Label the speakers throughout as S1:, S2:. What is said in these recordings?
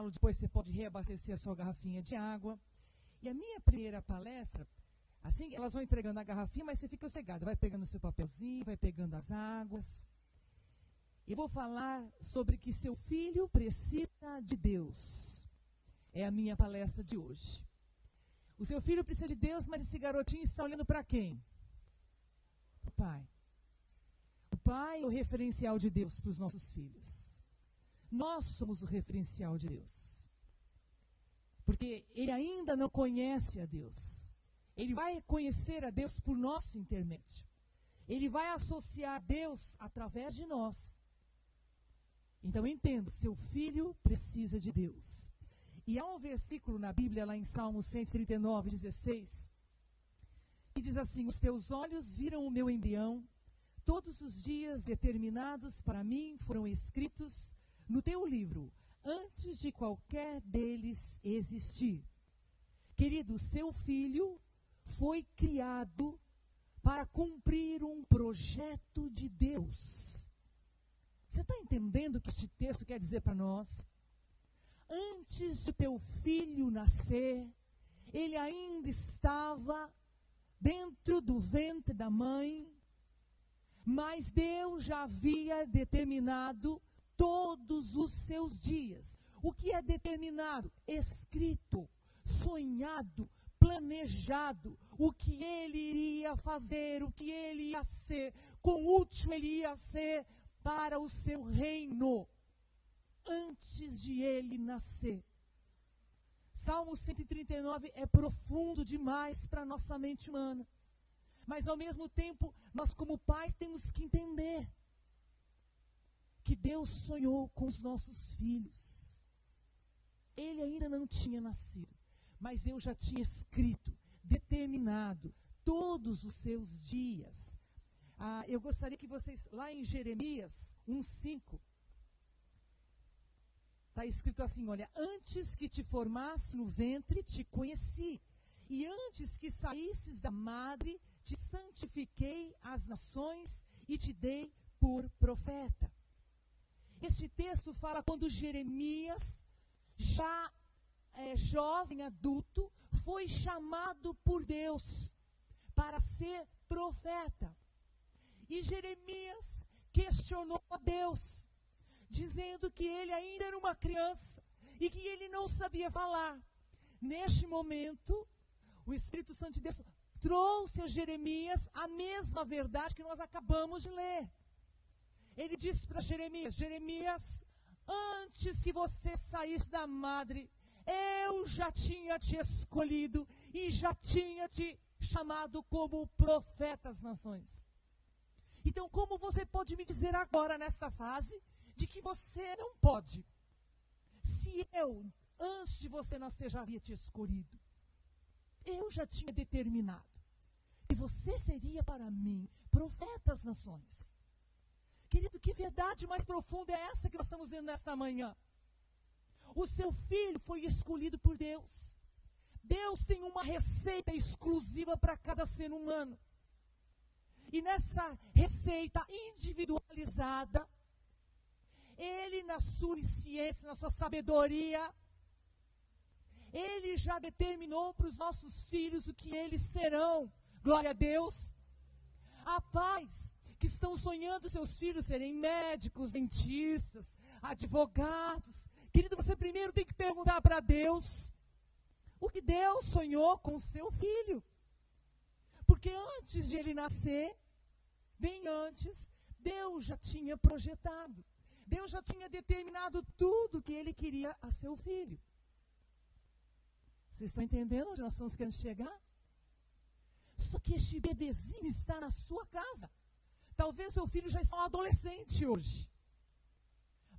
S1: depois você pode reabastecer a sua garrafinha de água. E a minha primeira palestra, assim, elas vão entregando a garrafinha, mas você fica sossegado, vai pegando o seu papelzinho, vai pegando as águas. Eu vou falar sobre que seu filho precisa de Deus. É a minha palestra de hoje. O seu filho precisa de Deus, mas esse garotinho está olhando para quem? O pai. O pai é o referencial de Deus para os nossos filhos. Nós somos o referencial de Deus. Porque ele ainda não conhece a Deus. Ele vai conhecer a Deus por nosso intermédio. Ele vai associar Deus através de nós. Então entenda, seu filho precisa de Deus. E há um versículo na Bíblia, lá em Salmo 139, 16, que diz assim: os teus olhos viram o meu embrião, todos os dias determinados para mim foram escritos no teu livro, antes de qualquer deles existir. Querido, seu filho foi criado para cumprir um projeto de Deus. Você está entendendo o que este texto quer dizer para nós? Antes de teu filho nascer, ele ainda estava dentro do ventre da mãe, mas Deus já havia determinado todos os seus dias. O que é determinado? Escrito, sonhado, planejado, o que ele iria fazer, o que ele ia ser, quão útil ele ia ser para o seu reino, antes de ele nascer. Salmo 139 é profundo demais para a nossa mente humana. Mas, ao mesmo tempo, nós como pais temos que entender que Deus sonhou com os nossos filhos. Ele ainda não tinha nascido, mas eu já tinha escrito, determinado, todos os seus dias. Eu gostaria que vocês, lá em Jeremias 1:5, está escrito assim, olha, antes que te formasse no ventre, te conheci. E antes que saísses da madre, te santifiquei às nações e te dei por profeta. Este texto fala quando Jeremias, já jovem adulto, foi chamado por Deus para ser profeta. E Jeremias questionou a Deus, dizendo que ele ainda era uma criança e que ele não sabia falar. Neste momento, o Espírito Santo de Deus trouxe a Jeremias a mesma verdade que nós acabamos de ler. Ele disse para Jeremias: Jeremias, antes que você saísse da madre, eu já tinha te escolhido e já tinha te chamado como profeta às nações. Então, como você pode me dizer agora, nesta fase, de que você não pode, se eu, antes de você nascer, já havia te escolhido? Eu já tinha determinado que você seria para mim profeta às nações. Querido, que verdade mais profunda é essa que nós estamos vendo nesta manhã? O seu filho foi escolhido por Deus. Deus tem uma receita exclusiva para cada ser humano. E nessa receita individualizada, Ele, na sua onisciência, na sua sabedoria, Ele já determinou para os nossos filhos o que eles serão. Glória a Deus. Há pais que estão sonhando seus filhos serem médicos, dentistas, advogados. Querido, você primeiro tem que perguntar para Deus o que Deus sonhou com o seu filho. Porque antes de ele nascer, bem antes, Deus já tinha projetado. Deus já tinha determinado tudo que ele queria a seu filho. Vocês estão entendendo onde nós estamos querendo chegar? Só que este bebezinho está na sua casa. Talvez seu filho já esteja um adolescente hoje.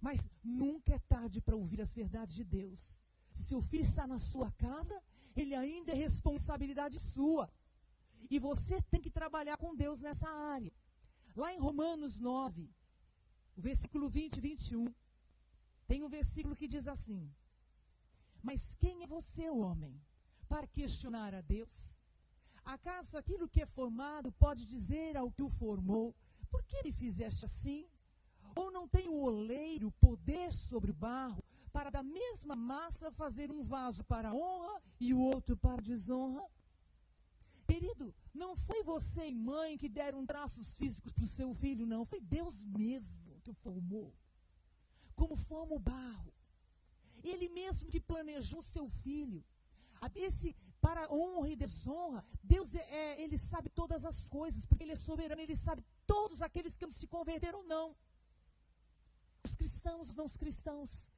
S1: Mas nunca é tarde para ouvir as verdades de Deus. Se seu filho está na sua casa, ele ainda é responsabilidade sua. E você tem que trabalhar com Deus nessa área. Lá em Romanos 9, o versículo 20 e 21, tem um versículo que diz assim: mas quem é você, homem, para questionar a Deus? Acaso aquilo que é formado pode dizer ao que o formou: por que me fizeste assim? Ou não tem o oleiro poder sobre o barro para da mesma massa fazer um vaso para a honra e o outro para a desonra? Querido, não foi você e mãe que deram traços físicos para o seu filho, não. Foi Deus mesmo que o formou. Como forma o barro. Ele mesmo que planejou seu filho. Esse para honra e desonra, Deus ele sabe todas as coisas, porque Ele é soberano, Ele sabe todos aqueles que não se converteram, não. Os cristãos, não os cristãos.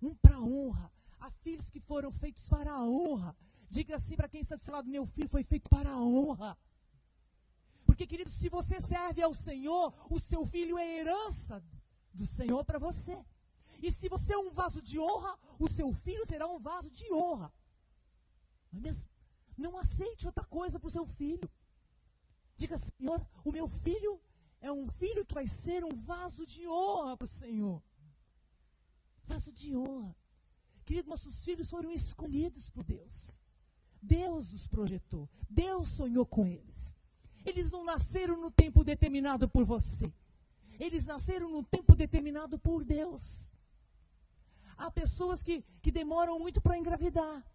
S1: Um para a honra. Há filhos que foram feitos para a honra. Diga assim para quem está do seu lado: meu filho foi feito para a honra. Porque, querido, se você serve ao Senhor, o seu filho é herança do Senhor para você. E se você é um vaso de honra, o seu filho será um vaso de honra. Não é mesmo? Não aceite outra coisa para o seu filho. Diga: Senhor, o meu filho é um filho que vai ser um vaso de honra para o Senhor. Vaso de honra. Querido, nossos filhos foram escolhidos por Deus. Deus os projetou. Deus sonhou com eles. Eles não nasceram no tempo determinado por você. Eles nasceram no tempo determinado por Deus. Há pessoas que demoram muito para engravidar.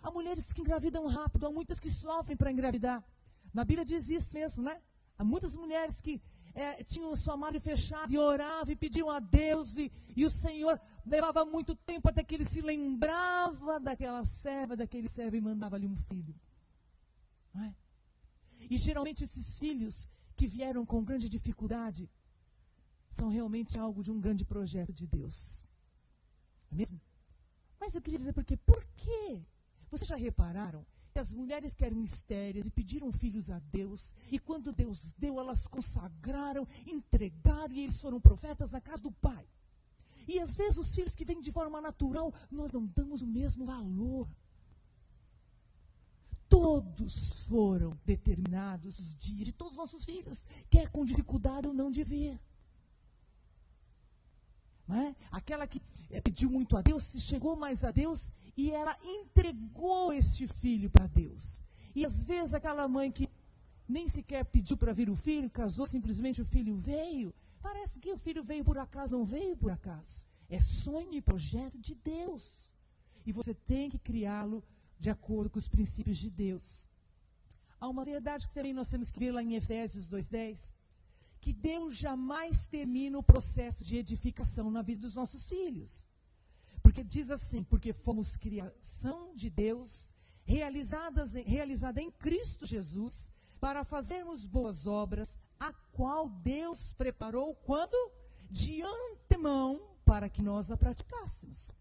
S1: Há mulheres que engravidam rápido. Há muitas que sofrem para engravidar. Na Bíblia diz isso mesmo, né? Há muitas mulheres que tinham sua madre fechada e oravam e pediam a Deus. E o Senhor levava muito tempo até que Ele se lembrava daquela serva, daquele servo, e mandava-lhe um filho. Não é? E geralmente esses filhos que vieram com grande dificuldade são realmente algo de um grande projeto de Deus. Não é mesmo? Mas eu queria dizer por quê? Vocês já repararam que as mulheres que eram estéreis e pediram filhos a Deus, e quando Deus deu, elas consagraram, entregaram, e eles foram profetas na casa do Pai. E às vezes os filhos que vêm de forma natural, nós não damos o mesmo valor. Todos foram determinados os dias de todos os nossos filhos, quer com dificuldade ou não de vir. Não é? Aquela que pediu muito a Deus, se chegou mais a Deus, e ela entregou este filho para Deus. E às vezes aquela mãe que nem sequer pediu para vir o filho, casou, simplesmente o filho veio. Parece que o filho veio por acaso, não veio por acaso. É sonho e projeto de Deus. E você tem que criá-lo de acordo com os princípios de Deus. Há uma verdade que também nós temos que ver lá em Efésios 2:10, que Deus jamais termina o processo de edificação na vida dos nossos filhos. Porque diz assim: porque fomos criação de Deus, realizada em Cristo Jesus, para fazermos boas obras, a qual Deus preparou quando? De antemão, para que nós a praticássemos.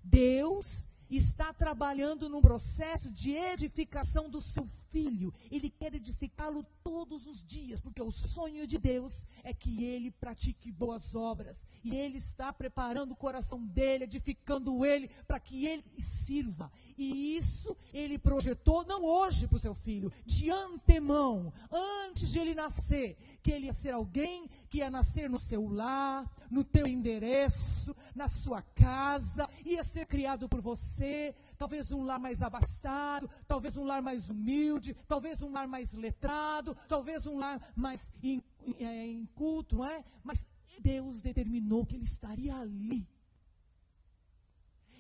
S1: Deus está trabalhando num processo de edificação do seu filho. Ele quer edificá-lo todos os dias, porque o sonho de Deus é que ele pratique boas obras. E Ele está preparando o coração dele, edificando ele, para que ele sirva. E isso Ele projetou, não hoje para o seu filho, de antemão, antes de ele nascer, que ele ia ser alguém que ia nascer no seu lar, no teu endereço, na sua casa, ia ser criado por você, talvez um lar mais abastado, talvez um lar mais humilde, talvez um lar mais letrado, talvez um lar mais inculto, não é? Mas Deus determinou que ele estaria ali.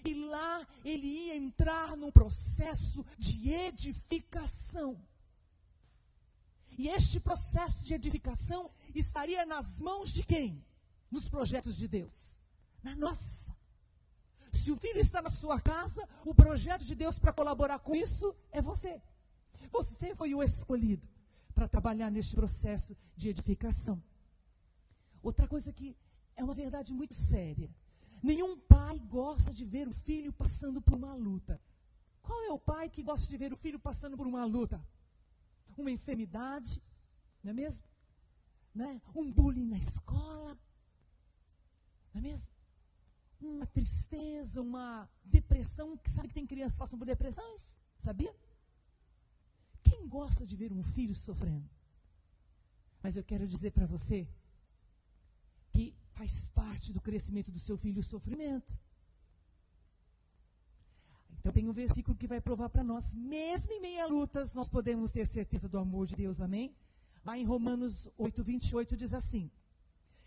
S1: E lá ele ia entrar num processo de edificação. E este processo de edificação estaria nas mãos de quem? Nos projetos de Deus. Na nossa. Se o filho está na sua casa, o projeto de Deus para colaborar com isso é você. Você foi o escolhido para trabalhar neste processo de edificação. Outra coisa que é uma verdade muito séria. Nenhum pai gosta de ver o filho passando por uma luta. Qual é o pai que gosta de ver o filho passando por uma luta? Uma enfermidade, não é mesmo? Né? Um bullying na escola, não é mesmo? Uma tristeza, uma depressão. Sabe que tem crianças que passam por depressões? Sabia? Quem gosta de ver um filho sofrendo? Mas eu quero dizer para você que faz parte do crescimento do seu filho o sofrimento. Então tem um versículo que vai provar para nós, mesmo em meio a lutas, nós podemos ter certeza do amor de Deus, amém? Lá em Romanos 8:28 diz assim: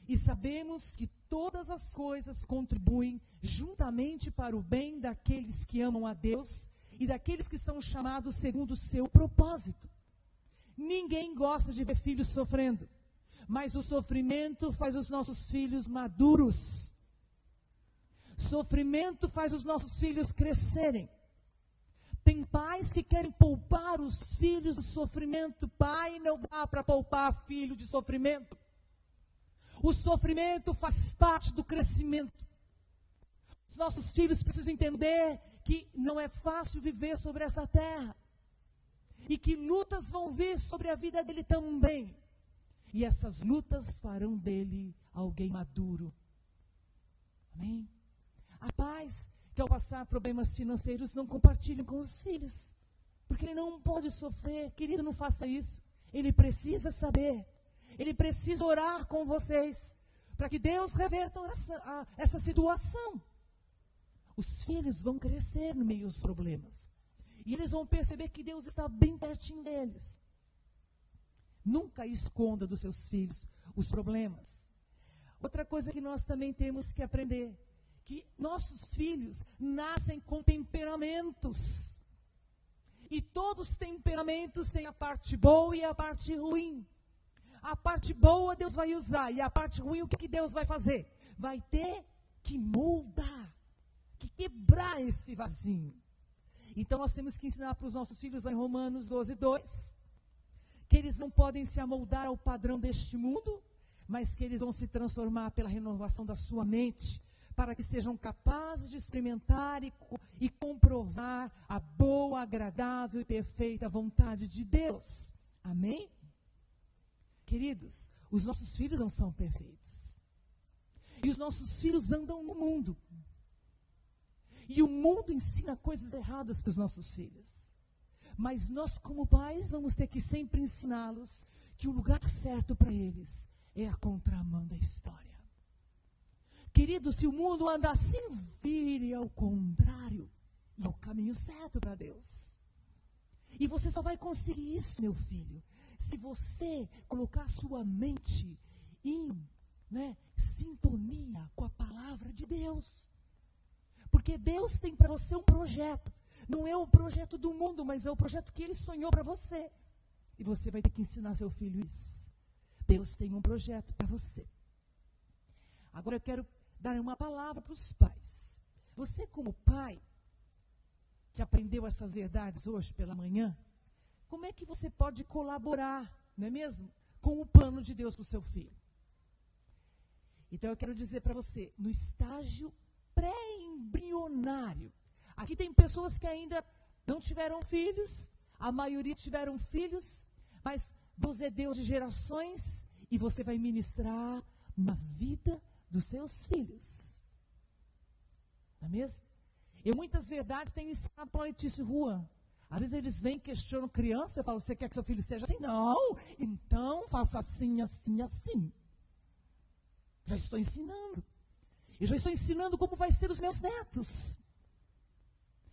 S1: E sabemos que todas as coisas contribuem juntamente para o bem daqueles que amam a Deus e daqueles que são chamados segundo o seu propósito. Ninguém gosta de ver filhos sofrendo, mas o sofrimento faz os nossos filhos maduros. Sofrimento faz os nossos filhos crescerem. Tem pais que querem poupar os filhos do sofrimento. Pai, não dá para poupar filho de sofrimento. O sofrimento faz parte do crescimento. Os nossos filhos precisam entender que não é fácil viver sobre essa terra. E que lutas vão vir sobre a vida dele também. E essas lutas farão dele alguém maduro. Amém? Há pais que ao passar problemas financeiros não compartilham com os filhos. Porque ele não pode sofrer. Querido, não faça isso. Ele precisa saber. Ele precisa orar com vocês. Para que Deus reverta essa situação. Os filhos vão crescer no meio dos problemas. E eles vão perceber que Deus está bem pertinho deles. Nunca esconda dos seus filhos os problemas. Outra coisa que nós também temos que aprender, que nossos filhos nascem com temperamentos. E todos os temperamentos têm a parte boa e a parte ruim. A parte boa Deus vai usar, e a parte ruim o que Deus vai fazer? Vai ter que moldar, que quebrar esse vasinho. Então nós temos que ensinar para os nossos filhos, lá em Romanos 12:2, que eles não podem se amoldar ao padrão deste mundo, mas que eles vão se transformar pela renovação da sua mente, para que sejam capazes de experimentar e comprovar a boa, agradável e perfeita vontade de Deus. Amém? Queridos, os nossos filhos não são perfeitos. E os nossos filhos andam no mundo. E o mundo ensina coisas erradas para os nossos filhos. Mas nós, como pais, vamos ter que sempre ensiná-los que o lugar certo para eles é a contramão da história. Querido, se o mundo anda assim, vire ao contrário. E é o caminho certo para Deus. E você só vai conseguir isso, meu filho, se você colocar sua mente em sintonia com a palavra de Deus. Porque Deus tem para você um projeto. Não é o projeto do mundo, mas é o projeto que Ele sonhou para você. E você vai ter que ensinar seu filho isso. Deus tem um projeto para você. Agora eu quero dar uma palavra para os pais. Você, como pai, que aprendeu essas verdades hoje pela manhã, como é que você pode colaborar, não é mesmo, com o plano de Deus para o seu filho? Então eu quero dizer para você, no estágio pré-embrionário, aqui tem pessoas que ainda não tiveram filhos, a maioria tiveram filhos, mas Deus é Deus de gerações e você vai ministrar na vida dos seus filhos. Não é mesmo? Eu muitas verdades tenho ensinado para a Letícia e Juan. Às vezes eles vêm, questionam criança, eu falo, você quer que seu filho seja assim? Não, então faça assim, assim, assim. Já estou ensinando. Eu já estou ensinando como vai ser os meus netos.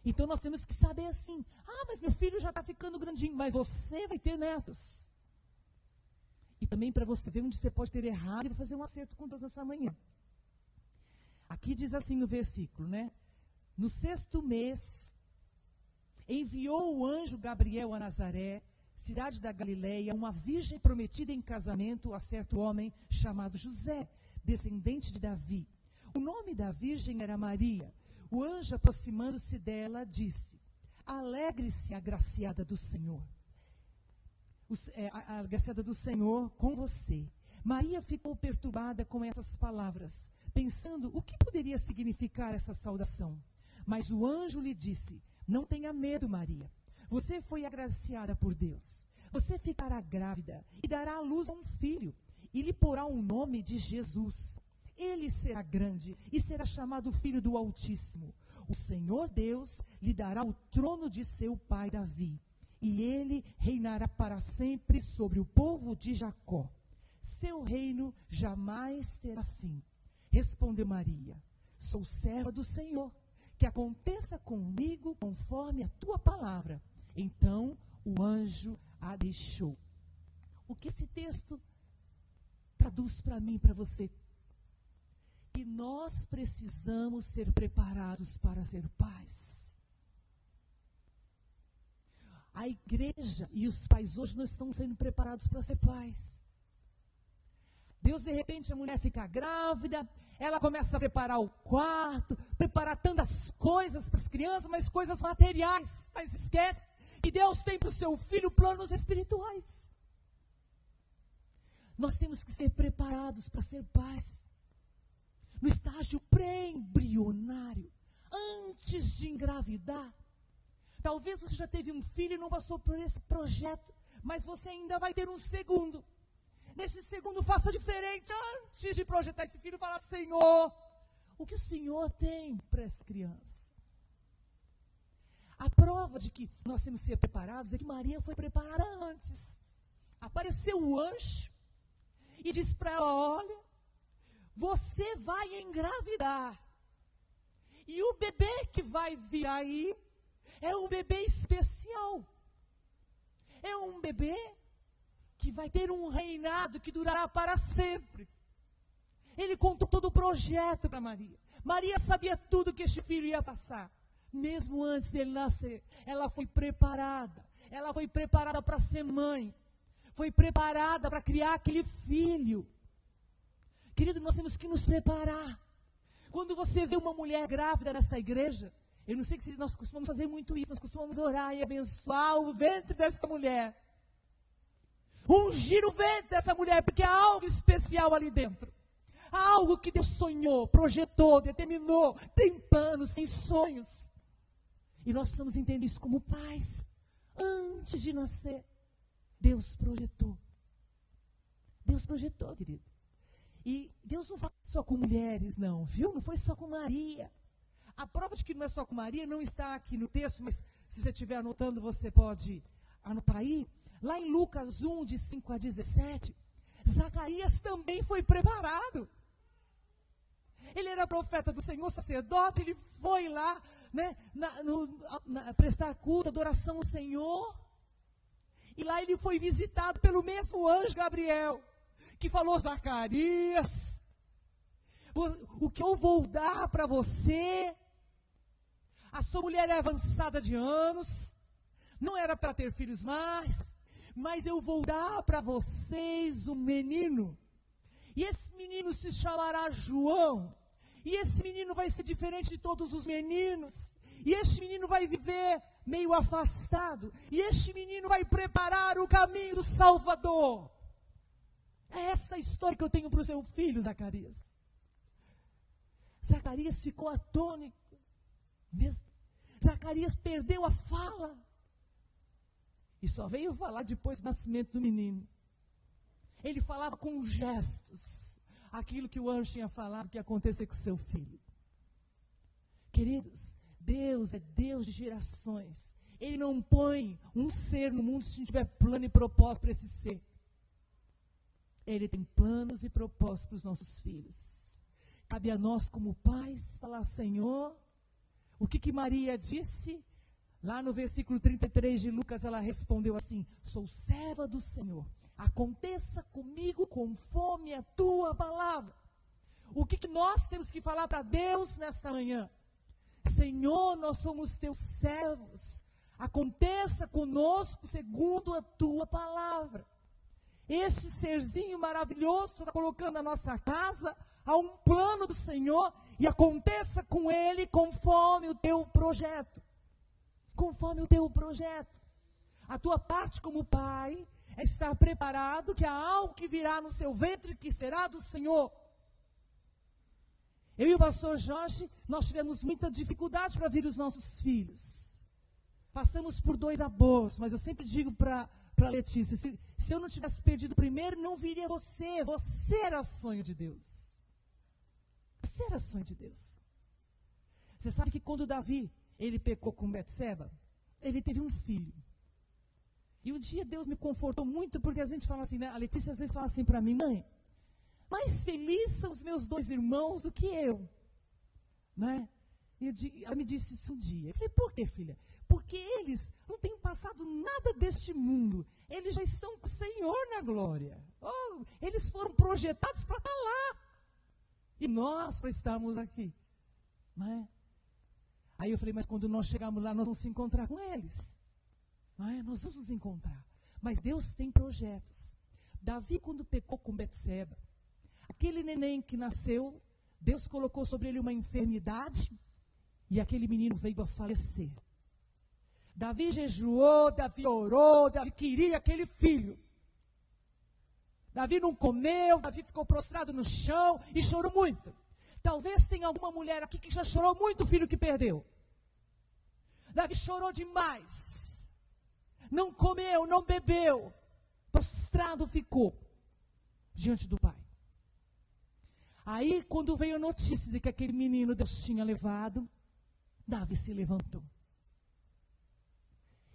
S1: Então nós temos que saber assim, mas meu filho já está ficando grandinho, mas você vai ter netos. E também para você ver onde você pode ter errado e vai fazer um acerto com Deus nessa manhã. Aqui diz assim no versículo, né? No 6º mês, enviou o anjo Gabriel a Nazaré, cidade da Galileia, uma virgem prometida em casamento a certo homem chamado José, descendente de Davi. O nome da virgem era Maria. O anjo, aproximando-se dela, disse: alegre-se, agraciada do Senhor. A agraciada do Senhor com você. Maria ficou perturbada com essas palavras, pensando o que poderia significar essa saudação. Mas o anjo lhe disse: não tenha medo, Maria. Você foi agraciada por Deus. Você ficará grávida e dará à luz a um filho, e lhe porá o nome de Jesus. Ele será grande e será chamado Filho do Altíssimo. O Senhor Deus lhe dará o trono de seu pai Davi, e ele reinará para sempre sobre o povo de Jacó. Seu reino jamais terá fim. Respondeu Maria: sou serva do Senhor, que aconteça comigo conforme a tua palavra. Então o anjo a deixou. O que esse texto traduz para mim e para você? E nós precisamos ser preparados para ser pais. A igreja e os pais hoje não estão sendo preparados para ser pais. Deus, de repente, a mulher fica grávida, ela começa a preparar o quarto, preparar tantas coisas para as crianças, mas coisas materiais, mas esquece que Deus tem para o seu filho planos espirituais. Nós temos que ser preparados para ser pais. No estágio pré-embrionário, antes de engravidar. Talvez você já teve um filho e não passou por esse projeto, mas você ainda vai ter um segundo. Neste segundo, faça diferente. Antes de projetar esse filho, fala: Senhor, o que o Senhor tem para essa criança? A prova de que nós temos que ser preparados é que Maria foi preparada antes. Apareceu o anjo e disse para ela: olha, você vai engravidar. E o bebê que vai vir aí é um bebê especial. É um bebê que vai ter um reinado que durará para sempre. Ele contou todo o projeto para Maria. Maria sabia tudo que este filho ia passar. Mesmo antes dele nascer, ela foi preparada. Ela foi preparada para ser mãe. Foi preparada para criar aquele filho. Querido, nós temos que nos preparar. Quando você vê uma mulher grávida nessa igreja, eu não sei se nós costumamos fazer muito isso, nós costumamos orar e abençoar o ventre dessa mulher. Ungir o ventre dessa mulher, porque há algo especial ali dentro. Há algo que Deus sonhou, projetou, determinou, tem planos, tem sonhos. E nós precisamos entender isso como pais. Antes de nascer, Deus projetou. Deus projetou, querido. E Deus não fala só com mulheres, não, viu? Não foi só com Maria. A prova de que não é só com Maria não está aqui no texto, mas se você estiver anotando, você pode anotar aí. Lá em Lucas 1, de 5 a 17, Zacarias também foi preparado. Ele era profeta do Senhor, sacerdote, ele foi lá, né, prestar culto, adoração ao Senhor. E lá ele foi visitado pelo mesmo anjo Gabriel, que falou: Zacarias, o que eu vou dar para você, a sua mulher é avançada de anos, não era para ter filhos mais, mas eu vou dar para vocês um menino, e esse menino se chamará João, e esse menino vai ser diferente de todos os meninos, e este menino vai viver meio afastado, e este menino vai preparar o caminho do Salvador. É esta a história que eu tenho para o seu filho, Zacarias. Zacarias ficou atônito mesmo. Zacarias perdeu a fala. E só veio falar depois do nascimento do menino. Ele falava com gestos aquilo que o anjo tinha falado que ia acontecer com o seu filho. Queridos, Deus é Deus de gerações. Ele não põe um ser no mundo se não tiver plano e propósito para esse ser. Ele tem planos e propósitos para os nossos filhos. Cabe a nós, como pais, falar: Senhor, o que Maria disse? Lá no versículo 33 de Lucas, ela respondeu assim: sou serva do Senhor, aconteça comigo conforme a tua palavra. O que nós temos que falar para Deus nesta manhã? Senhor, nós somos teus servos, aconteça conosco segundo a tua palavra. Este serzinho maravilhoso está colocando na nossa casa, há um plano do Senhor, e aconteça com ele conforme o teu projeto. Conforme o teu projeto. A tua parte como pai é estar preparado que há algo que virá no seu ventre que será do Senhor. Eu e o pastor Jorge, nós tivemos muita dificuldade para vir os nossos filhos. Passamos por 2 abortos, mas eu sempre digo para Letícia, se eu não tivesse perdido o primeiro, não viria você. Você era o sonho de Deus. Você era o sonho de Deus. Você sabe que quando Davi, ele pecou com Betseba, ele teve um filho. E um dia Deus me confortou muito, porque a gente fala assim, né? A Letícia às vezes fala assim para mim: mãe, mais felizes são os meus 2 irmãos do que eu. Né? E ela me disse isso um dia. Eu falei: por quê, filha? Porque eles não têm passado nada deste mundo. Eles já estão com o Senhor na glória. Oh, eles foram projetados para estar lá. e nós para estarmos aqui. Não é? Aí eu falei, mas quando nós chegarmos lá, nós vamos se encontrar com eles. Não é? Nós vamos nos encontrar. Mas Deus tem projetos. Davi, quando pecou com Betseba, aquele neném que nasceu, Deus colocou sobre ele uma enfermidade e aquele menino veio a falecer. Davi jejuou, Davi orou, Davi queria aquele filho. Davi não comeu, Davi ficou prostrado no chão e chorou muito. Talvez tenha alguma mulher aqui que já chorou muito o filho que perdeu. Davi chorou demais. Não comeu, não bebeu. Prostrado ficou diante do pai. Aí, quando veio a notícia de que aquele menino Deus tinha levado, Davi se levantou.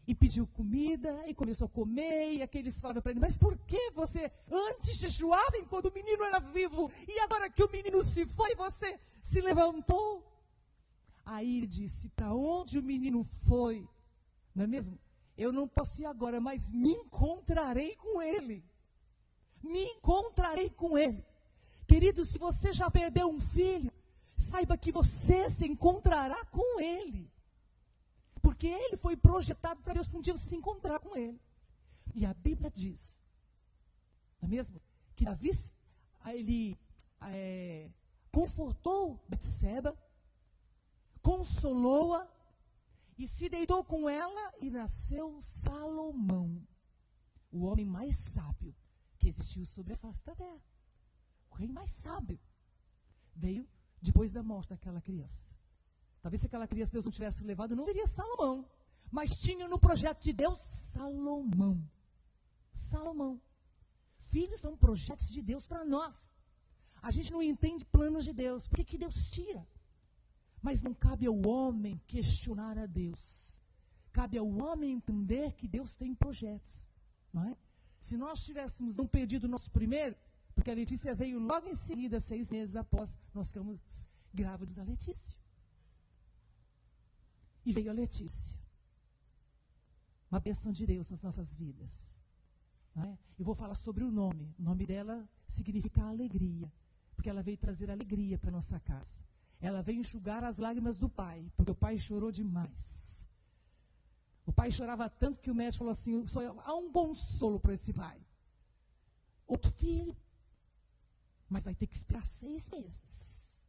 S1: E pediu comida, e começou a comer, e aqueles falaram para ele, mas por que você antes jejuava enquanto o menino era vivo, e agora que o menino se foi, você se levantou? Aí ele disse, para onde o menino foi, não é mesmo? Eu não posso ir agora, mas me encontrarei com ele. Me encontrarei com ele. Querido, se você já perdeu um filho, saiba que você se encontrará com ele. Porque ele foi projetado para Deus para um dia você se encontrar com ele. E a Bíblia diz, não é mesmo? Que Davi, ele confortou Betseba, consolou-a, e se deitou com ela e nasceu Salomão, o homem mais sábio que existiu sobre a face da terra. O rei mais sábio veio depois da morte daquela criança. Talvez se aquela criança Deus não tivesse levado, não veria Salomão. Mas tinha no projeto de Deus Salomão. Salomão. Filhos são projetos de Deus para nós. A gente não entende planos de Deus. Por que Deus tira? Mas não cabe ao homem questionar a Deus. Cabe ao homem entender que Deus tem projetos. Não é? Se nós tivéssemos não perdido o nosso primeiro, porque a Letícia veio logo em seguida, 6 meses após, nós ficamos grávidos da Letícia. E veio a Letícia. Uma bênção de Deus nas nossas vidas. Não é? Eu vou falar sobre o nome. O nome dela significa alegria. Porque ela veio trazer alegria para a nossa casa. Ela veio enxugar as lágrimas do pai, porque o pai chorou demais. O pai chorava tanto que o médico falou assim, só há um consolo para esse pai. Outro filho, mas vai ter que esperar 6 meses.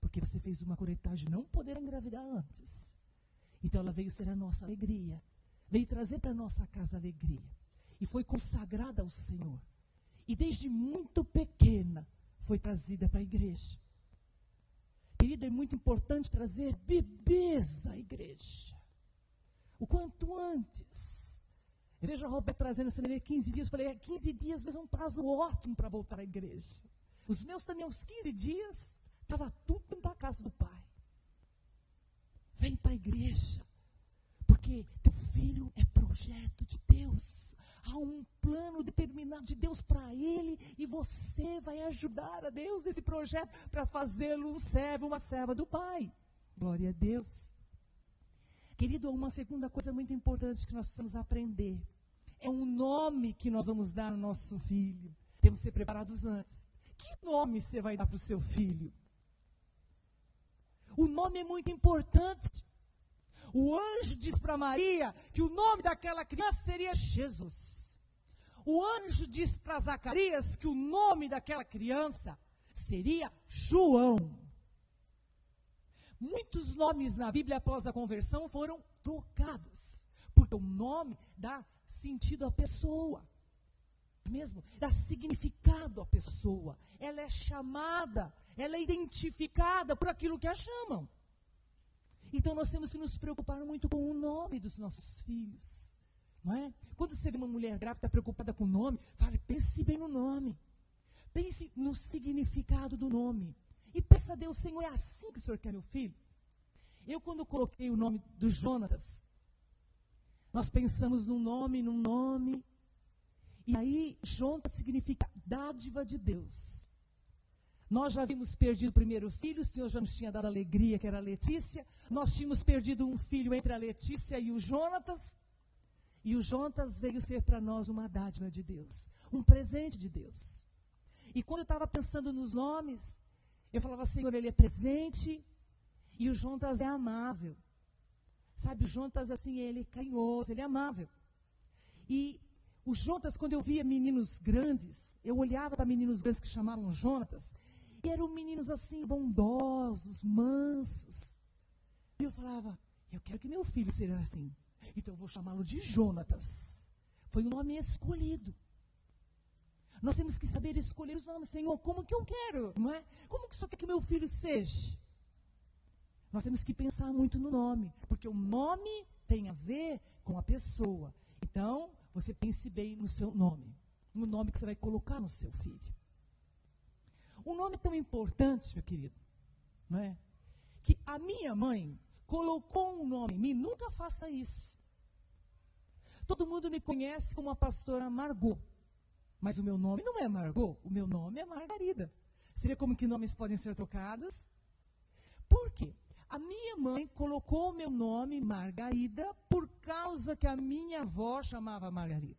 S1: Porque você fez uma curetagem de não poder engravidar antes. Então ela veio ser a nossa alegria. Veio trazer para a nossa casa alegria. E foi consagrada ao Senhor. E desde muito pequena foi trazida para a igreja. Querido, é muito importante trazer bebês à igreja. O quanto antes. Eu vejo a Roberta trazendo essa neném 15 dias. Eu falei, 15 dias mas é um prazo ótimo para voltar à igreja. Os meus também, aos 15 dias, estava tudo para a casa do pai. Vem para a igreja. Porque teu filho é projeto de Deus. Há um plano determinado de Deus para ele e você vai ajudar a Deus nesse projeto para fazê-lo um servo, uma serva do Pai. Glória a Deus. Querido, uma segunda coisa muito importante que nós precisamos aprender. É um nome que nós vamos dar ao nosso filho. Temos que ser preparados antes. Que nome você vai dar para o seu filho? O nome é muito importante. O anjo diz para Maria que o nome daquela criança seria Jesus. O anjo diz para Zacarias que o nome daquela criança seria João. Muitos nomes na Bíblia após a conversão foram trocados, porque o nome dá sentido à pessoa, mesmo, dá significado à pessoa. Ela é chamada, ela é identificada por aquilo que a chamam. Então nós temos que nos preocupar muito com o nome dos nossos filhos, não é? Quando você vê uma mulher grávida preocupada com o nome, fale, pense bem no nome, pense no significado do nome, e peça a Deus, Senhor, é assim que o Senhor quer meu filho? Eu, quando coloquei o nome do Jonatas, nós pensamos num nome, e aí Jonatas significa dádiva de Deus. Nós já havíamos perdido o primeiro filho, o Senhor já nos tinha dado alegria, que era a Letícia. Nós tínhamos perdido um filho entre a Letícia e o Jonatas. E o Jonatas veio ser para nós uma dádiva de Deus, um presente de Deus. E quando eu estava pensando nos nomes, Eu falava, Senhor, ele é presente e o Jonas é amável. Sabe, o Jonas, assim, ele é carinhoso, ele é amável. E o Jonas, quando eu via meninos grandes, eu olhava para meninos grandes que chamavam Jonas, e eram meninos, assim, bondosos, mansos. E eu falava, eu quero que meu filho seja assim. Então eu vou chamá-lo de Jonatas. Foi o nome escolhido. Nós temos que saber escolher os nomes. Senhor, como que eu quero, não é? Como que o Senhor quer que meu filho seja? Nós temos que pensar muito no nome, porque o nome tem a ver com a pessoa. Então, você pense bem no seu nome, no nome que você vai colocar no seu filho. Um nome tão importante, meu querido, não é? Que a minha mãe colocou um nome em mim, nunca faça isso. Todo mundo me conhece como a pastora Margot, mas o meu nome não é Margot, o meu nome é Margarida. Você vê como que nomes podem ser trocados? Por quê? A minha mãe colocou o meu nome Margarida por causa que a minha avó chamava Margarida.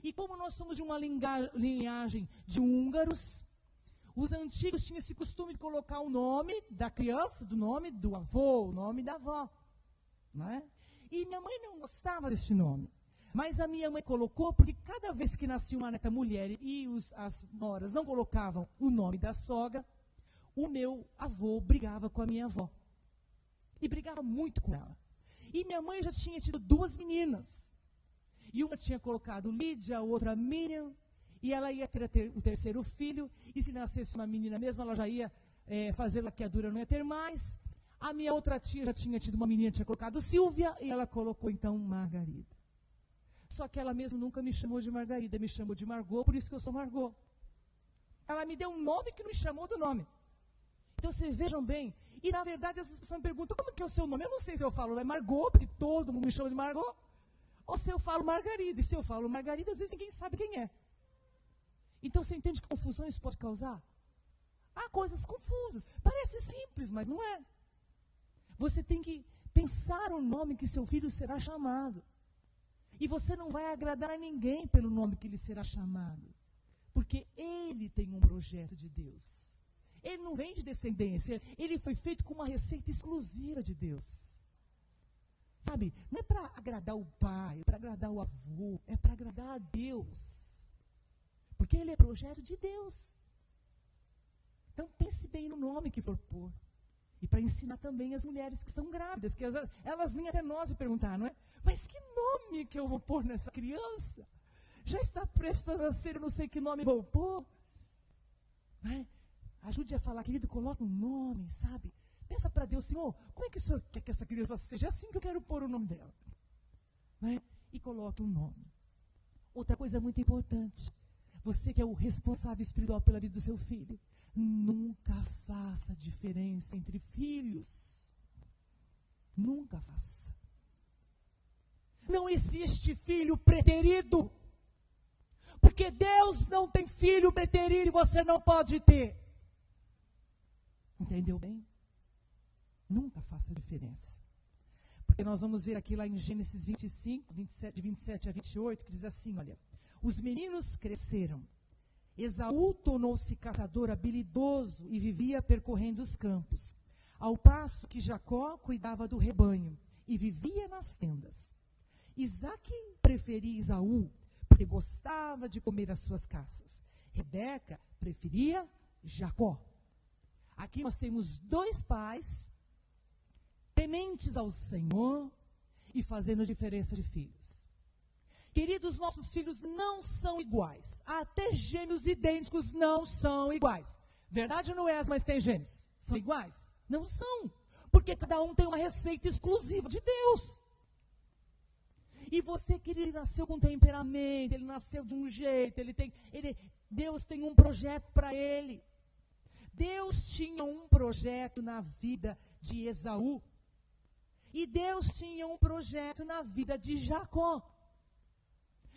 S1: E como nós somos de uma linhagem de húngaros, os antigos tinham esse costume de colocar o nome da criança, do nome do avô, o nome da avó. Não é? E minha mãe não gostava desse nome. Mas a minha mãe colocou porque cada vez que nascia uma neta mulher e as noras não colocavam o nome da sogra, o meu avô brigava com a minha avó. E brigava muito com ela. E minha mãe já tinha tido 2 meninas. E uma tinha colocado Lídia, a outra Miriam. E ela ia ter o 3º filho. E se nascesse uma menina mesmo, ela já ia fazer laqueadura, não ia ter mais. A minha outra tia já tinha tido uma menina, tinha colocado Silvia. E ela colocou então Margarida. Só que ela mesma nunca me chamou de Margarida, me chamou de Margot, por isso que eu sou Margot. Ela me deu um nome que não me chamou do nome. Então, vocês vejam bem, e na verdade as pessoas me perguntam, como que é o seu nome? Eu não sei se eu falo Margot, porque todo mundo me chama de Margot, ou se eu falo Margarida. E se eu falo Margarida, às vezes ninguém sabe quem é. Então, você entende que confusão isso pode causar? Há coisas confusas. Parece simples, mas não é. Você tem que pensar o nome que seu filho será chamado. E você não vai agradar a ninguém pelo nome que ele será chamado. Porque ele tem um projeto de Deus. Ele não vem de descendência. Ele foi feito com uma receita exclusiva de Deus. Sabe? Não é para agradar o pai, é para agradar o avô. É para agradar a Deus. Porque ele é projeto de Deus. Então pense bem no nome que for pôr. E para ensinar também as mulheres que estão grávidas, que elas vêm até nós e perguntar, não é? Mas que nome que eu vou pôr nessa criança? Já está prestes a nascer, eu não sei que nome vou pôr. Não é? Ajude a falar, querido, coloque um nome, sabe? Pensa para Deus, Senhor, como é que o Senhor quer que essa criança seja? É assim que eu quero pôr o nome dela. Não é? E coloque um nome. Outra coisa muito importante, você que é o responsável espiritual pela vida do seu filho, nunca faça diferença entre filhos. Nunca faça. Não existe filho preterido. Porque Deus não tem filho preterido e você não pode ter. Entendeu bem? Nunca faça diferença. Porque nós vamos ver aqui lá em Gênesis 25, 27 a 28, que diz assim, olha. Os meninos cresceram. Esaú tornou-se caçador habilidoso e vivia percorrendo os campos, ao passo que Jacó cuidava do rebanho e vivia nas tendas. Isaque preferia Esaú, porque gostava de comer as suas caças. Rebeca preferia Jacó. Aqui nós temos 2 pais tementes ao Senhor e fazendo diferença de filhos. Queridos, nossos filhos não são iguais. Até gêmeos idênticos não são iguais. Verdade ou não é, mas tem gêmeos? São iguais? Não são. Porque cada um tem uma receita exclusiva de Deus. E você, querido, ele nasceu com temperamento, ele nasceu de um jeito, Deus tem um projeto para ele. Deus tinha um projeto na vida de Esaú. E Deus tinha um projeto na vida de Jacó.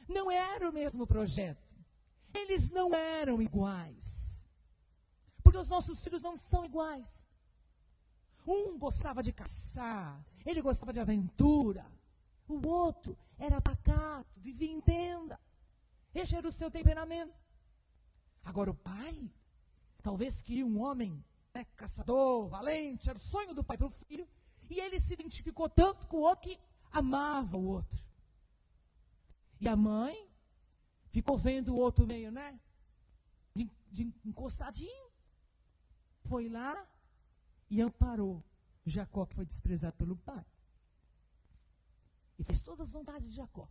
S1: Não era o mesmo projeto. Eles não eram iguais. Porque os nossos filhos não são iguais. Um gostava de caçar, ele gostava de aventura. O outro era pacato, vivia em tenda. Esse era o seu temperamento. Agora o pai talvez queria um homem, né, caçador, valente, era o sonho do pai para o filho, e ele se identificou tanto com o outro que amava o outro. E a mãe ficou vendo o outro meio, né, de encostadinho, foi lá e amparou Jacó, que foi desprezado pelo pai. E fez todas as vontades de Jacó.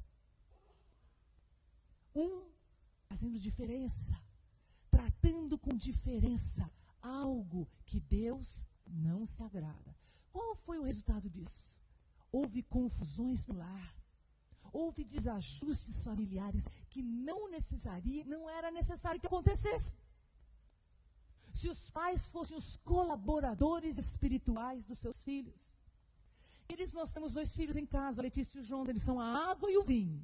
S1: Fazendo diferença, tratando com diferença algo que Deus não se agrada. Qual foi o resultado disso? Houve confusões no lar. Houve desajustes familiares que não era necessário que acontecesse. Se os pais fossem os colaboradores espirituais dos seus filhos. Nós temos 2 filhos em casa, a Letícia e o João, eles são a água e o vinho.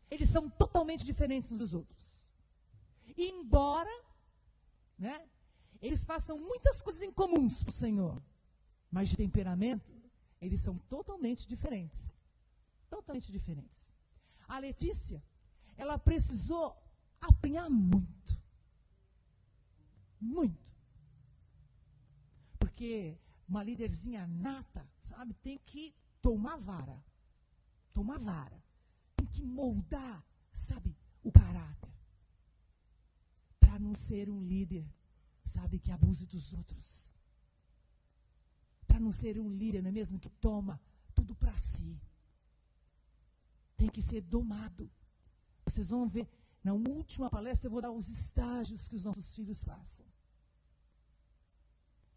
S1: Eles são totalmente diferentes uns dos outros. E embora, né, eles façam muitas coisas em comuns para o Senhor, mas de temperamento, eles são totalmente diferentes. Totalmente diferentes. A Letícia, ela precisou apanhar muito. Muito. Porque uma líderzinha nata, sabe, tem que tomar vara. Tomar vara. Tem que moldar, sabe, o caráter. Para não ser um líder, sabe, que abuse dos outros. Para não ser um líder, não é mesmo, que toma tudo para si. Tem que ser domado. Vocês vão ver, na última palestra eu vou dar os estágios que os nossos filhos passam.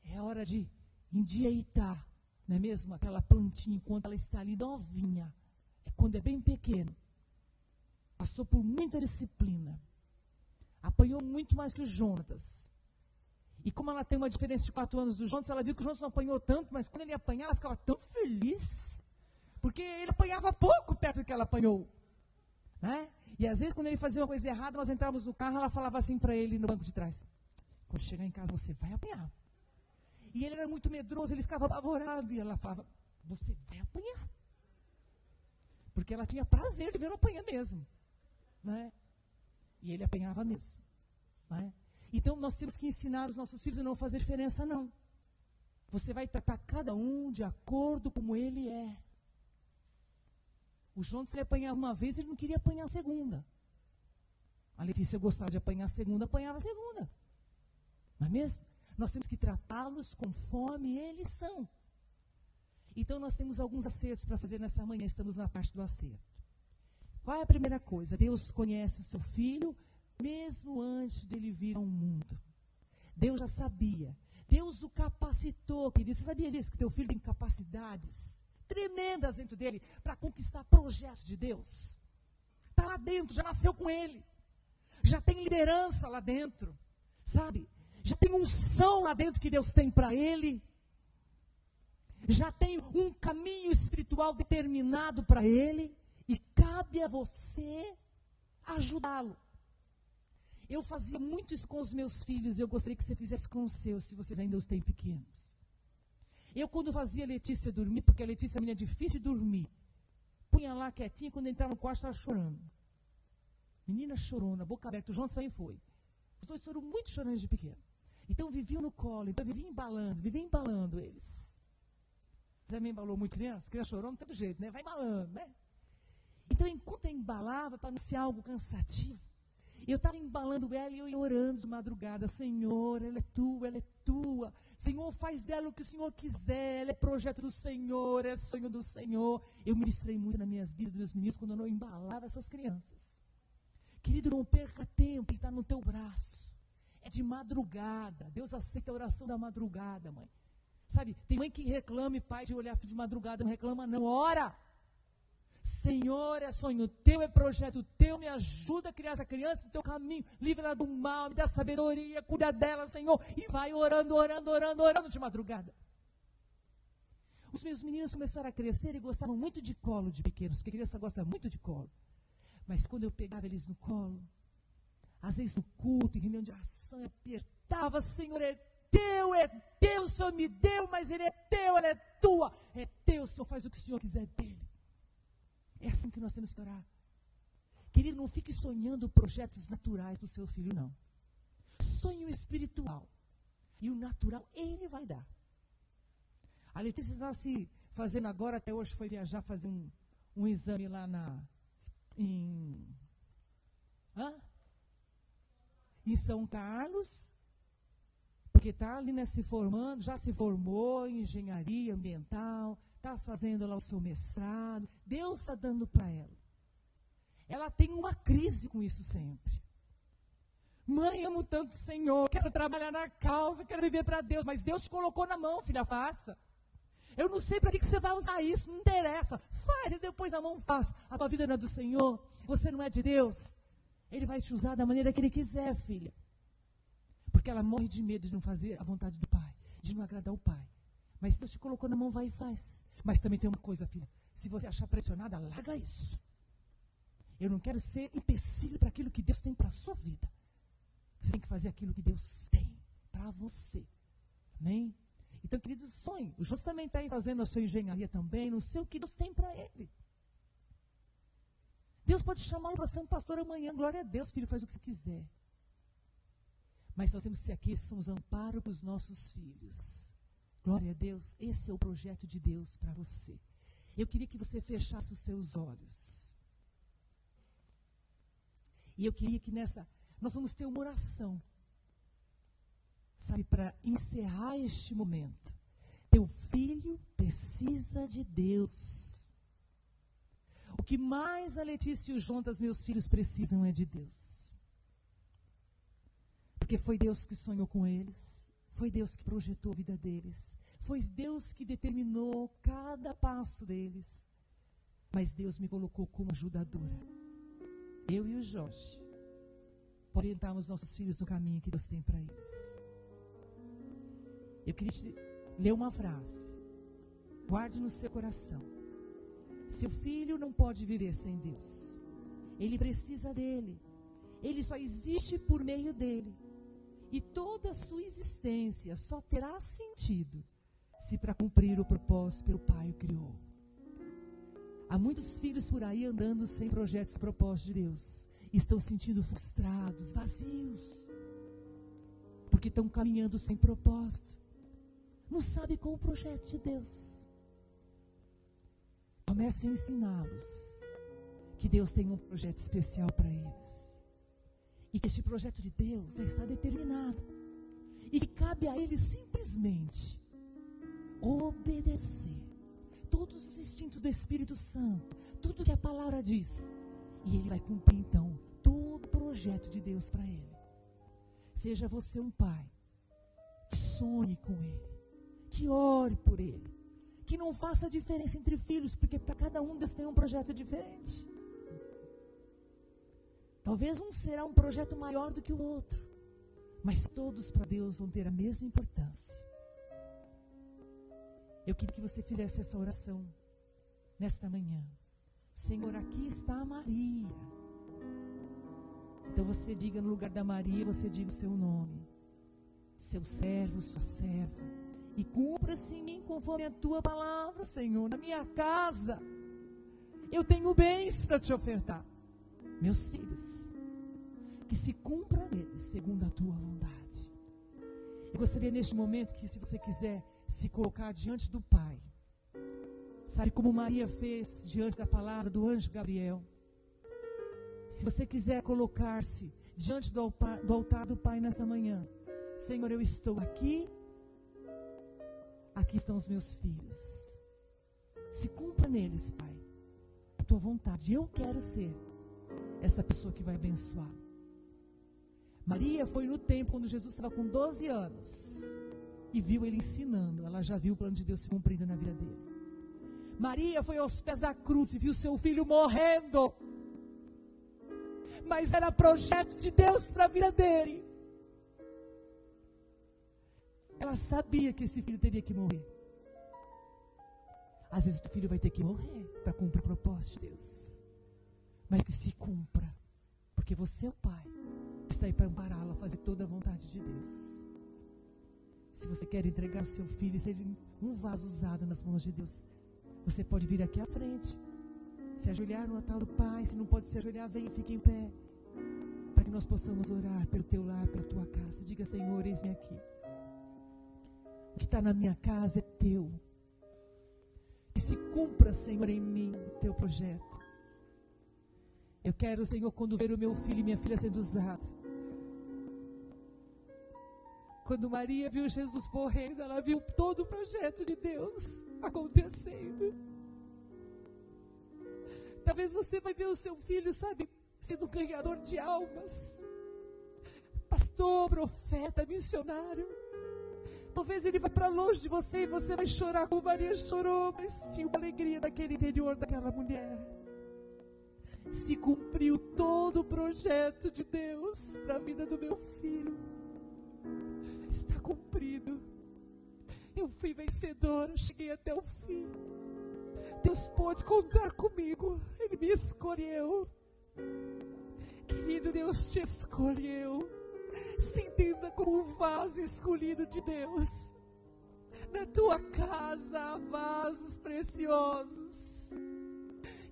S1: É hora de endireitar, não é mesmo? Aquela plantinha, enquanto ela está ali novinha. É quando é bem pequeno. Passou por muita disciplina. Apanhou muito mais que o Jonatas. E como ela tem uma diferença de 4 anos do Jonatas, ela viu que o Jonatas não apanhou tanto, mas quando ele ia apanhar, ela ficava tão feliz. Porque ele apanhava pouco perto do que ela apanhou. Né? E às vezes, quando ele fazia uma coisa errada, nós entrávamos no carro, ela falava assim para ele no banco de trás: quando chegar em casa, você vai apanhar. E ele era muito medroso, ele ficava apavorado. E ela falava: você vai apanhar. Porque ela tinha prazer de vê-lo apanhar mesmo. Né? E ele apanhava mesmo. Né? Então, nós temos que ensinar os nossos filhos a não fazer diferença, não. Você vai tratar cada um de acordo como ele é. O João, se ele apanhava uma vez, ele não queria apanhar a segunda. A Letícia gostava de apanhar a segunda, apanhava a segunda. Não é mesmo? Nós temos que tratá-los conforme eles são. Então, nós temos alguns acertos para fazer nessa manhã. Estamos na parte do acerto. Qual é a primeira coisa? Deus conhece o seu filho, mesmo antes dele vir ao mundo. Deus já sabia. Deus o capacitou, querido. Você sabia disso? Que teu filho tem capacidades tremendas dentro dele para conquistar projetos de Deus. Está lá dentro, já nasceu com ele. Já tem liderança lá dentro. Sabe? Já tem unção lá dentro que Deus tem para ele. Já tem um caminho espiritual determinado para ele. E cabe a você ajudá-lo. Eu fazia muito isso com os meus filhos. E eu gostaria que você fizesse com os seus, se vocês ainda os têm pequenos. Eu, quando fazia a Letícia dormir, porque a Letícia é menina difícil de dormir, punha lá quietinha, quando entrava no quarto, estava chorando. Menina chorona, boca aberta. O João também foi. Os 2 foram muito chorantes de pequeno. Então, viviam no colo. Então, vivia embalando eles. Você me embalou muito criança? Criança chorou, não tem jeito, né? Vai embalando, né? Então, enquanto eu embalava, para não ser algo cansativo, eu estava embalando ela e eu ia orando de madrugada. Senhor, ela é tua, ela é tua. Senhor, faz dela o que o Senhor quiser. Ela é projeto do Senhor, é sonho do Senhor. Eu ministrei muito na minha vida dos meus meninos quando eu não embalava essas crianças. Querido, não perca tempo, ele está no teu braço. É de madrugada. Deus aceita a oração da madrugada, mãe. Sabe, tem mãe que reclama, pai, de olhar de madrugada, não reclama não. Ora! Senhor, é sonho teu, é projeto teu, me ajuda a criar essa criança no teu caminho, livra-la do mal, me dá sabedoria, cuida dela, Senhor, e vai orando de madrugada. Os meus meninos começaram a crescer e gostavam muito de colo de pequenos, porque criança gosta muito de colo. Mas quando eu pegava eles no colo, às vezes no culto, em reunião de oração, eu apertava: Senhor, é teu, o Senhor me deu, mas ele é teu, ela é tua, é teu, o Senhor faz o que o Senhor quiser dele. É assim que nós temos que orar. Querido, não fique sonhando projetos naturais para o seu filho, não. sonho espiritual. E o natural Ele vai dar. A Letícia está se fazendo agora, até hoje foi viajar, fazer um exame lá em São Carlos, porque está ali, né, se formando, já se formou em engenharia ambiental, está fazendo lá o seu mestrado. Deus está dando para ela. Ela tem uma crise com isso sempre. Mãe, amo tanto o Senhor, quero trabalhar na causa, quero viver para Deus, mas Deus te colocou na mão, filha, faça. Eu não sei para que você vai usar isso, não interessa. Faz, e depois a mão faz. A tua vida não é do Senhor, você não é de Deus. Ele vai te usar da maneira que Ele quiser, filha. Porque ela morre de medo de não fazer a vontade do Pai, de não agradar o Pai. Mas Deus te colocou na mão, vai e faz. Mas também tem uma coisa, filha. Se você achar pressionada, larga isso. Eu não quero ser empecilho para aquilo que Deus tem para a sua vida. Você tem que fazer aquilo que Deus tem para você. Amém? Então, queridos, sonhe. O José também está aí fazendo a sua engenharia também. Não sei o que Deus tem para ele. Deus pode chamá-lo para ser um pastor amanhã. Glória a Deus, filho, faz o que você quiser. Mas nós temos que ser aqui, são os amparos para os nossos filhos. Glória a Deus, esse é o projeto de Deus para você. Eu queria que você fechasse os seus olhos. E eu queria que nós vamos ter uma oração, sabe, para encerrar este momento. Teu filho precisa de Deus. O que mais a Letícia e o Jontas, meus filhos, precisam é de Deus. Porque foi Deus que sonhou com eles, foi Deus que projetou a vida deles, foi Deus que determinou cada passo deles. Mas Deus me colocou como ajudadora. Eu e o Jorge, para orientarmos nossos filhos no caminho que Deus tem para eles. Eu queria te ler uma frase. Guarde no seu coração. Seu filho não pode viver sem Deus. Ele precisa dele. Ele só existe por meio dele. E toda a sua existência só terá sentido se para cumprir o propósito pelo Pai o criou. Há muitos filhos por aí andando sem projetos e propósitos de Deus. Estão se sentindo frustrados, vazios. Porque estão caminhando sem propósito. Não sabe qual o projeto de Deus. Comece a ensiná-los que Deus tem um projeto especial para eles. E que este projeto de Deus já está determinado. E que cabe a eles simplesmente obedecer todos os instintos do Espírito Santo, tudo que a palavra diz. E ele vai cumprir então todo o projeto de Deus para ele. Seja você um pai que sonhe com ele, que ore por ele, que não faça diferença entre filhos, porque para cada um Deus tem um projeto diferente. Talvez um será um projeto maior do que o outro, mas todos para Deus vão ter a mesma importância. Eu queria que você fizesse essa oração nesta manhã. Senhor, aqui está a Maria. Então você diga no lugar da Maria, você diga o seu nome. Seu servo, sua serva. E cumpra-se em mim conforme a tua palavra, Senhor. Na minha casa, eu tenho bens para te ofertar. Meus filhos, que se cumpra neles segundo a tua vontade. Eu gostaria neste momento que, se você quiser, se colocar diante do Pai. Sabe como Maria fez diante da palavra do anjo Gabriel? Se você quiser colocar-se diante do altar do Pai nesta manhã. Senhor, eu estou aqui. Aqui estão os meus filhos. Se cumpra neles, Pai, a tua vontade. Eu quero ser essa pessoa que vai abençoar. Maria foi no templo quando Jesus estava com 12 anos. E viu ele ensinando. Ela já viu o plano de Deus se cumprindo na vida dele. Maria foi aos pés da cruz e viu seu filho morrendo. Mas era projeto de Deus para a vida dele. Ela sabia que esse filho teria que morrer. Às vezes o teu filho vai ter que morrer para cumprir o propósito de Deus. Mas que se cumpra. Porque você é o Pai. Está aí para ampará-lo a fazer toda a vontade de Deus. Se você quer entregar o seu filho, ser um vaso usado nas mãos de Deus, você pode vir aqui à frente, se ajoelhar no altar do Pai. Se não pode se ajoelhar, venha e fique em pé, para que nós possamos orar pelo teu lar, pela tua casa. Diga: Senhor, eis-me aqui. O que está na minha casa é teu. Que se cumpra, Senhor, em mim o teu projeto. Eu quero, Senhor, quando ver o meu filho e minha filha sendo usados. Quando Maria viu Jesus morrendo, ela viu todo o projeto de Deus acontecendo. Talvez você vai ver o seu filho, sabe, sendo ganhador de almas. Pastor, profeta, missionário. Talvez ele vá para longe de você e você vai chorar como Maria chorou, mas tinha uma alegria naquele interior daquela mulher. Se cumpriu todo o projeto de Deus para a vida do meu filho. Está cumprido. Eu fui vencedora, cheguei até o fim. Deus pôde contar comigo. Ele me escolheu. Querido, Deus te escolheu. Se entenda como um vaso escolhido de Deus. Na tua casa há vasos preciosos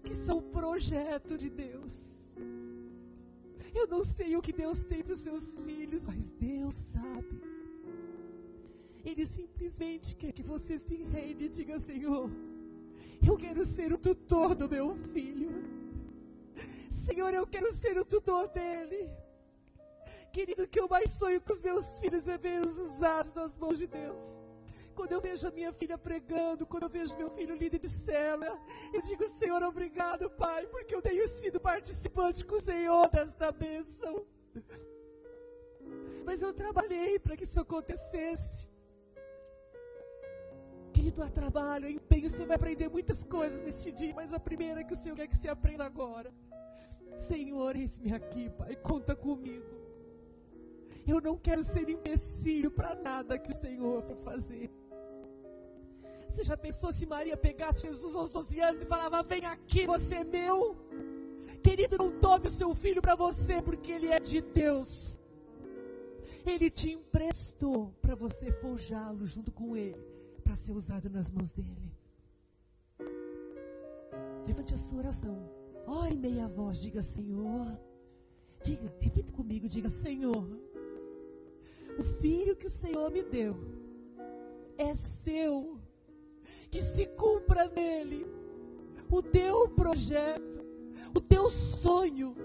S1: que são projeto de Deus. Eu não sei o que Deus tem para os seus filhos, mas Deus sabe. Ele simplesmente quer que você se rende e diga: Senhor, eu quero ser o tutor do meu filho. Senhor, eu quero ser o tutor dele. Querido, o que eu mais sonho com os meus filhos é ver-os usados nas mãos de Deus. Quando eu vejo a minha filha pregando, quando eu vejo meu filho líder de célula, eu digo: Senhor, obrigado, Pai, porque eu tenho sido participante com o Senhor desta bênção. Mas eu trabalhei para que isso acontecesse. Querido, há trabalho, há empenho, você vai aprender muitas coisas neste dia, mas a primeira que o Senhor quer que você aprenda agora: Senhor, eis-me aqui, Pai, conta comigo. Eu não quero ser empecilho para nada que o Senhor for fazer. Você já pensou se Maria pegasse Jesus aos 12 anos e falava: vem aqui, você é meu? Querido, não tome o seu filho para você, porque ele é de Deus. Ele te emprestou para você forjá-lo junto com ele, para ser usado nas mãos dele. Levante a sua oração. Ore em meia voz, diga: Senhor. Diga, repita comigo, diga: Senhor, o filho que o Senhor me deu é seu. Que se cumpra nele o teu projeto, o teu sonho.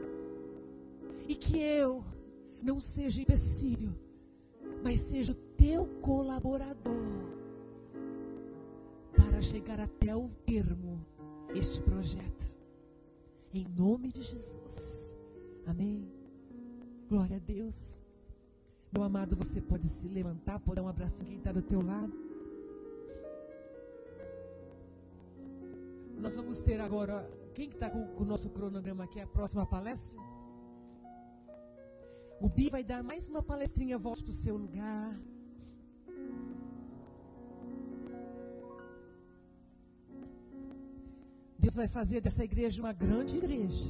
S1: E que eu não seja empecilho, mas seja o teu colaborador para chegar até o termo este projeto. Em nome de Jesus. Amém. Glória a Deus. Meu amado, você pode se levantar, pode dar um abraço em quem está do teu lado. Nós vamos ter agora, quem está com o nosso cronograma aqui, a próxima palestra? O Bi vai dar mais uma palestrinha, volte para o seu lugar. Deus vai fazer dessa igreja uma grande igreja.